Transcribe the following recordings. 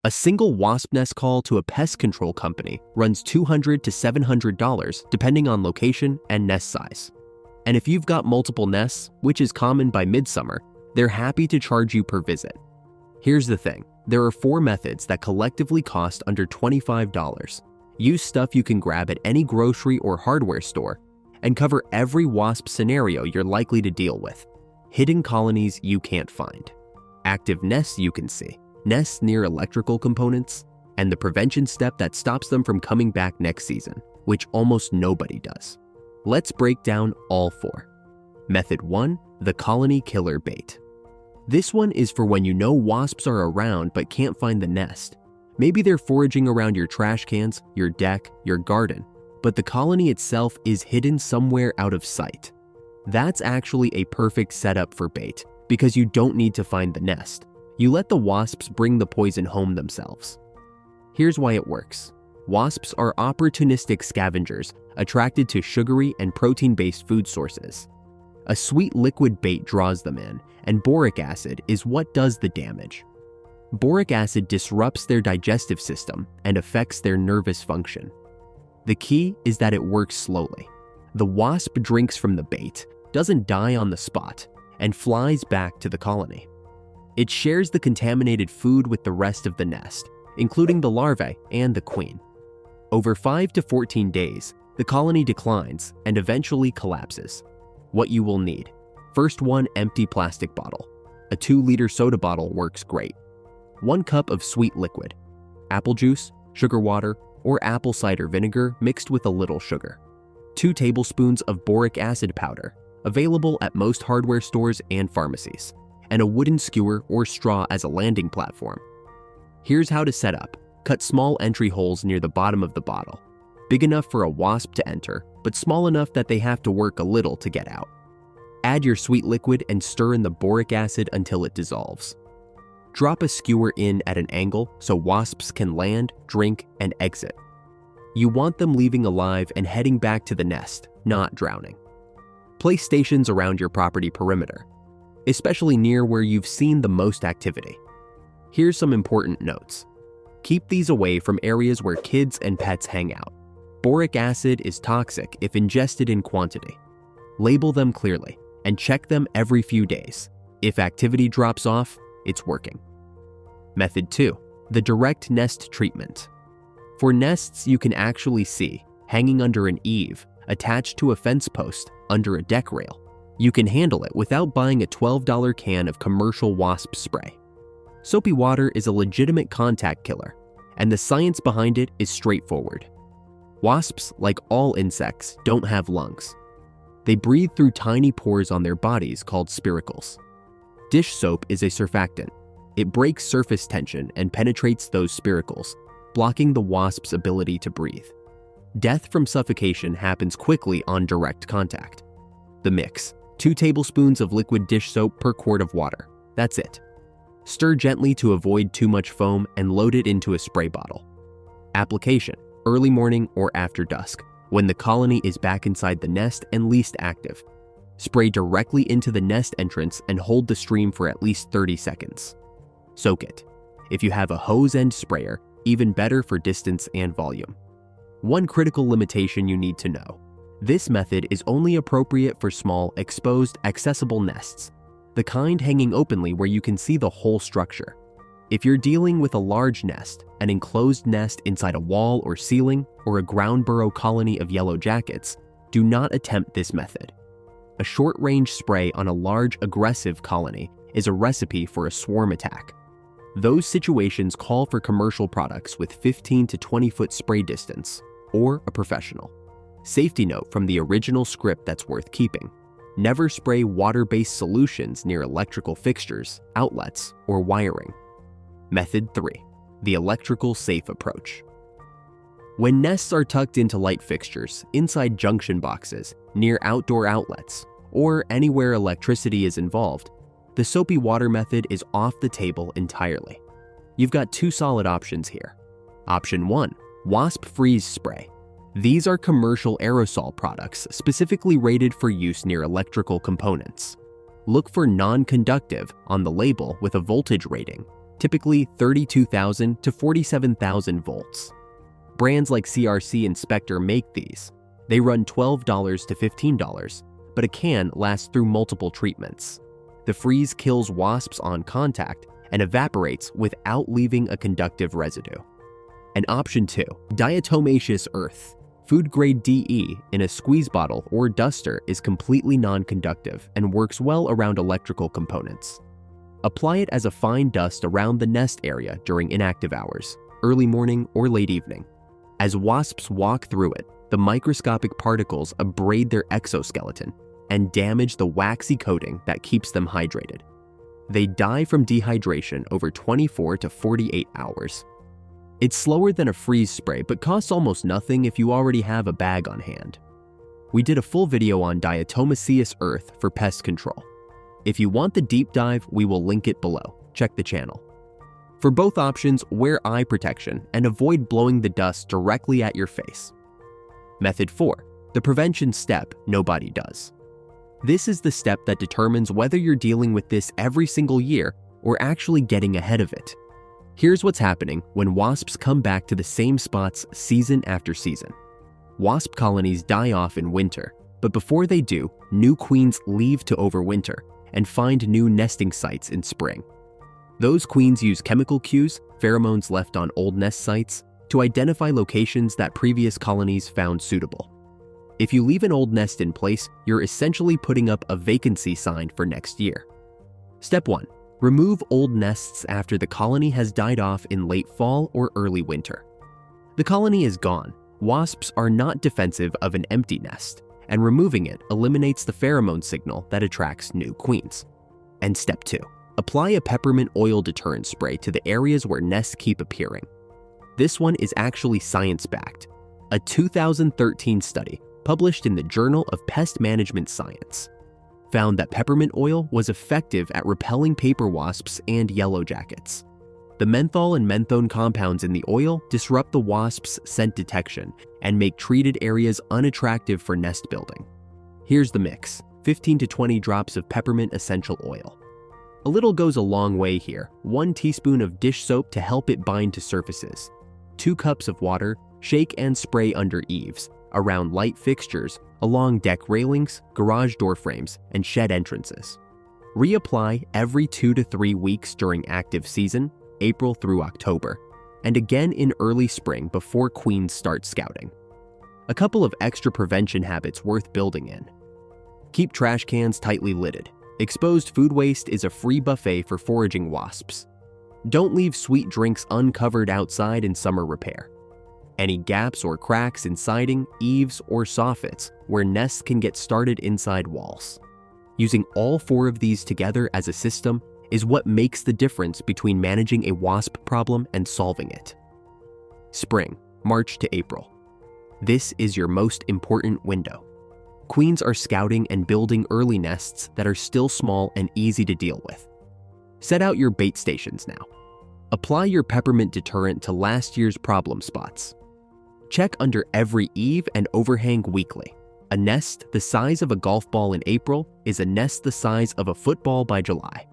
A single wasp nest call to a pest control company runs $200 to $700 depending on location and nest size. And if you've got multiple nests, which is common by midsummer, they're happy to charge you per visit. Here's the thing, there are 4 methods that collectively cost under $25. Use stuff you can grab at any grocery or hardware store and cover every wasp scenario you're likely to deal with. Hidden colonies you can't find, active nests you can see, nests near electrical components, and the prevention step that stops them from coming back next season, which almost nobody does. Let's break down all 4. Method 1, the colony killer bait. This one is for when you know wasps are around but can't find the nest. Maybe they're foraging around your trash cans, your deck, your garden, but the colony itself is hidden somewhere out of sight. That's actually a perfect setup for bait because you don't need to find the nest. You let the wasps bring the poison home themselves. Here's why it works. Wasps are opportunistic scavengers attracted to sugary and protein-based food sources. A sweet liquid bait draws them in, and boric acid is what does the damage. Boric acid disrupts their digestive system and affects their nervous function. The key is that it works slowly. The wasp drinks from the bait, doesn't die on the spot, and flies back to the colony. It shares the contaminated food with the rest of the nest, including the larvae and the queen. Over 5 to 14 days, the colony declines and eventually collapses. What you will need. First, 1 empty plastic bottle. A 2-liter soda bottle works great. 1 cup of sweet liquid. Apple juice, sugar water, or apple cider vinegar mixed with a little sugar. 2 tablespoons of boric acid powder, available at most hardware stores and pharmacies, and a wooden skewer or straw as a landing platform. Here's how to set up. Cut small entry holes near the bottom of the bottle, big enough for a wasp to enter, but small enough that they have to work a little to get out. Add your sweet liquid and stir in the boric acid until it dissolves. Drop a skewer in at an angle so wasps can land, drink, and exit. You want them leaving alive and heading back to the nest, not drowning. Place stations around your property perimeter, especially near where you've seen the most activity. Here's some important notes. Keep these away from areas where kids and pets hang out. Boric acid is toxic if ingested in quantity. Label them clearly and check them every few days. If activity drops off, it's working. Method 2, the direct nest treatment. For nests you can actually see, hanging under an eave, attached to a fence post, under a deck rail, you can handle it without buying a $12 can of commercial wasp spray. Soapy water is a legitimate contact killer, and the science behind it is straightforward. Wasps, like all insects, don't have lungs. They breathe through tiny pores on their bodies called spiracles. Dish soap is a surfactant. It breaks surface tension and penetrates those spiracles, blocking the wasp's ability to breathe. Death from suffocation happens quickly on direct contact. The mix: 2 tablespoons of liquid dish soap per quart of water. That's it. Stir gently to avoid too much foam and load it into a spray bottle. Application: early morning or after dusk, when the colony is back inside the nest and least active. Spray directly into the nest entrance and hold the stream for at least 30 seconds. Soak it. If you have a hose end sprayer, even better for distance and volume. One critical limitation you need to know. This method is only appropriate for small, exposed, accessible nests, the kind hanging openly where you can see the whole structure. If you're dealing with a large nest, an enclosed nest inside a wall or ceiling, or a ground burrow colony of yellow jackets, do not attempt this method. A short-range spray on a large, aggressive colony is a recipe for a swarm attack. Those situations call for commercial products with 15 to 20-foot spray distance, or a professional. Safety note from the original script that's worth keeping: never spray water-based solutions near electrical fixtures, outlets, or wiring. Method 3, the electrical safe approach. When nests are tucked into light fixtures, inside junction boxes, near outdoor outlets, or anywhere electricity is involved, the soapy water method is off the table entirely. You've got 2 solid options here. Option 1, wasp freeze spray. These are commercial aerosol products specifically rated for use near electrical components. Look for non-conductive on the label with a voltage rating. typically 32,000 to 47,000 volts. Brands like CRC and Spectre make these. They run $12 to $15, but a can lasts through multiple treatments. The freeze kills wasps on contact and evaporates without leaving a conductive residue. And option 2, diatomaceous earth. Food-grade DE in a squeeze bottle or duster is completely non-conductive and works well around electrical components. Apply it as a fine dust around the nest area during inactive hours, early morning or late evening. As wasps walk through it, the microscopic particles abrade their exoskeleton and damage the waxy coating that keeps them hydrated. They die from dehydration over 24 to 48 hours. It's slower than a freeze spray, but costs almost nothing if you already have a bag on hand. We did a full video on diatomaceous earth for pest control. If you want the deep dive, we will link it below. Check the channel. For both options, wear eye protection and avoid blowing the dust directly at your face. Method 4, the prevention step nobody does. This is the step that determines whether you're dealing with this every single year or actually getting ahead of it. Here's what's happening when wasps come back to the same spots season after season. Wasp colonies die off in winter, but before they do, new queens leave to overwinter and find new nesting sites in spring. Those queens use chemical cues, pheromones left on old nest sites, to identify locations that previous colonies found suitable. If you leave an old nest in place, you're essentially putting up a vacancy sign for next year. Step 1. Remove old nests after the colony has died off in late fall or early winter. The colony is gone. Wasps are not defensive of an empty nest, and removing it eliminates the pheromone signal that attracts new queens. And step 2. Apply a peppermint oil deterrent spray to the areas where nests keep appearing. This one is actually science-backed. A 2013 study published in the Journal of Pest Management Science found that peppermint oil was effective at repelling paper wasps and yellow jackets. The menthol and menthone compounds in the oil disrupt the wasp's scent detection and make treated areas unattractive for nest building. Here's the mix: 15 to 20 drops of peppermint essential oil. A little goes a long way here. 1 teaspoon of dish soap to help it bind to surfaces. 2 cups of water, shake and spray under eaves, around light fixtures, along deck railings, garage door frames, and shed entrances. Reapply every 2 to 3 weeks during active season, April through October, and again in early spring before queens start scouting. A couple of extra prevention habits worth building in. Keep trash cans tightly lidded. Exposed food waste is a free buffet for foraging wasps. Don't leave sweet drinks uncovered outside in summer repair. Any gaps or cracks in siding, eaves, or soffits where nests can get started inside walls. Using all 4 of these together as a system is what makes the difference between managing a wasp problem and solving it. Spring, March to April. This is your most important window. Queens are scouting and building early nests that are still small and easy to deal with. Set out your bait stations now. Apply your peppermint deterrent to last year's problem spots. Check under every eave and overhang weekly. A nest the size of a golf ball in April is a nest the size of a football by July.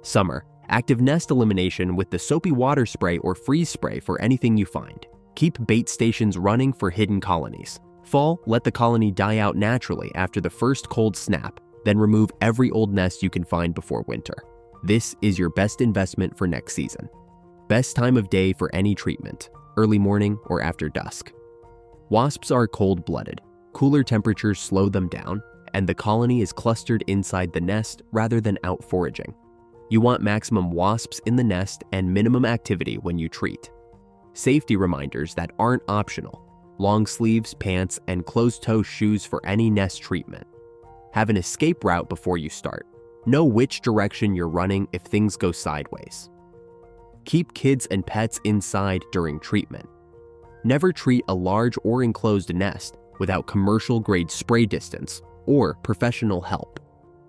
Summer, active nest elimination with the soapy water spray or freeze spray for anything you find. Keep bait stations running for hidden colonies. Fall, let the colony die out naturally after the first cold snap, then remove every old nest you can find before winter. This is your best investment for next season. Best time of day for any treatment, early morning or after dusk. Wasps are cold-blooded. Cooler temperatures slow them down, and the colony is clustered inside the nest rather than out foraging. You want maximum wasps in the nest and minimum activity when you treat. Safety reminders that aren't optional. Long sleeves, pants, and closed-toe shoes for any nest treatment. Have an escape route before you start. Know which direction you're running if things go sideways. Keep kids and pets inside during treatment. Never treat a large or enclosed nest without commercial-grade spray distance or professional help.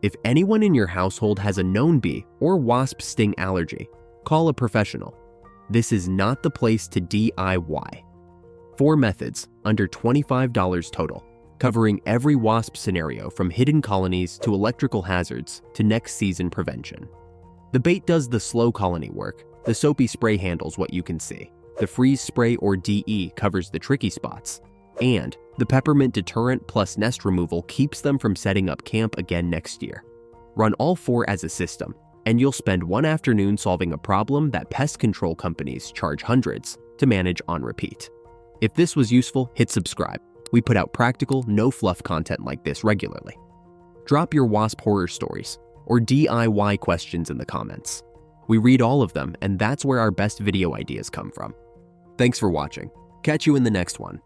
If anyone in your household has a known bee or wasp sting allergy, call a professional. This is not the place to DIY. 4 methods, under $25 total, covering every wasp scenario from hidden colonies to electrical hazards to next season prevention. The bait does the slow colony work. The soapy spray handles what you can see. The freeze spray or DE covers the tricky spots. And the peppermint deterrent plus nest removal keeps them from setting up camp again next year. Run all 4 as a system, and you'll spend one afternoon solving a problem that pest control companies charge hundreds to manage on repeat. If this was useful, hit subscribe. We put out practical, no-fluff content like this regularly. Drop your WASP horror stories or DIY questions in the comments. We read all of them, and that's where our best video ideas come from. Thanks for watching. Catch you in the next one.